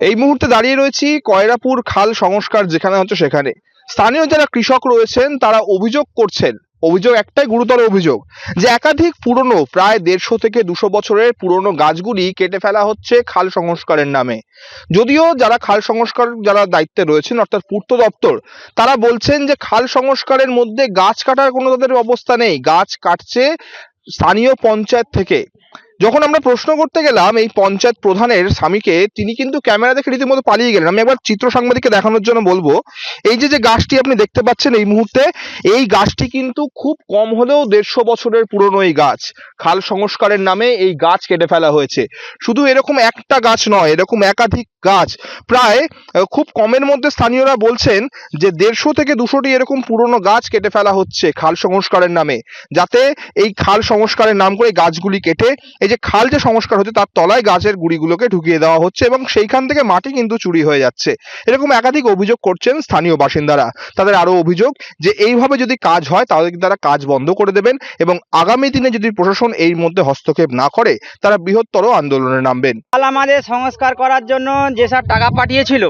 এই মুহূর্তে দাঁড়িয়ে রয়েছি কয়রাপুর খাল সংস্কার যেখানে হচ্ছে সেখানে স্থানীয় যারা কৃষক রয়েছেন তারা অভিযোগ করছেন। অভিযোগ একটাই, গুরুতর অভিযোগ, যে একাধিক পুরনো প্রায় 150 থেকে 200 বছরের পুরনো গাছগুলি কেটে ফেলা হচ্ছে খাল সংস্কারের নামে। যদিও যারা খাল সংস্কার যারা দায়িত্বে রয়েছেন অর্থাৎ পূর্ত দপ্তর, তারা বলছেন যে খাল সংস্কারের মধ্যে গাছ কাটার কোনো তাদের অবস্থা নেই, গাছ কাটছে স্থানীয় পঞ্চায়েত থেকে। যখন আমরা প্রশ্ন করতে গেলাম এই পঞ্চায়েত প্রধানের স্বামীকে, তিনি কিন্তু ক্যামেরা দেখে রীতিমতো পালিয়ে গেলেন। আমি একবার চিত্র সাংবাদিককে দেখানোর জন্য বলবো, এই যে যে গাছটি আপনি দেখতে পাচ্ছেন এই মুহূর্তে, এই গাছটি কিন্তু খুব কম হলেও 150 বছরের পুরনো এই গাছ। খাল সংস্কারের নামে এই গাছ কেটে ফেলা হয়েছে। শুধু এরকম একটা গাছ নয়, এরকম একাধিক গাছ, প্রায় খুব কমের মধ্যে স্থানীয়রা বলছেন যে 150 থেকে 200টি এরকম পুরনো গাছ কেটে ফেলা হচ্ছে খাল সংস্কারের নামে, যাতে এই খাল সংস্কারের নাম করে গাছগুলি কেটে এই যে খাল যে সংস্কার হচ্ছে তার তলায় গাছের গুড়িগুলোকে ঢুকিয়ে দেওয়া হচ্ছে এবং সেইখান থেকে মাটি কিন্তু চুরি হয়ে যাচ্ছে। এরকম একাধিক অভিযোগ করছেন স্থানীয় বাসিন্দারা। তাদের আরো অভিযোগ যে এইভাবে যদি কাজ হয় তাহলে তারা কাজ বন্ধ করে দেবেন এবং আগামী দিনে যদি প্রশাসন এর মধ্যে হস্তক্ষেপ না করে তারা বৃহত্তর আন্দোলনে নামবেন। খাল আমাদের সংস্কার করার জন্য যেসব টাকা পাঠিয়েছিল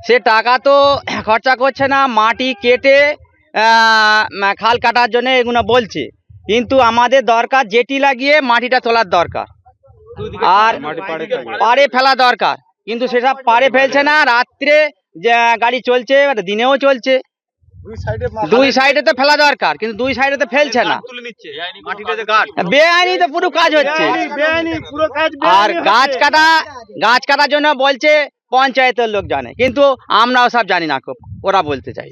সে টাকা তো খরচা করছে না, মাটি কেটে খাল কাটার জন্য এগুলো বলছে, কিন্তু আমাদের দরকার জেটি লাগিয়ে মাটিটা তোলার দরকার আর পাড়ে ফেলা দরকার, কিন্তু সেসব পাড়ে ফেলছে না। রাত্রে গাড়ি চলছে, দিনেও চলছে, দুই সাইডে তো ফেলা দরকার কিন্তু দুই সাইডে তো ফেলছে না। বেআইনি তো পুরো কাজ হচ্ছে। আর গাছ কাটার জন্য বলছে পঞ্চায়েতের লোক জানে, কিন্তু আমরাও সব জানি না, ওরা বলতে চাই।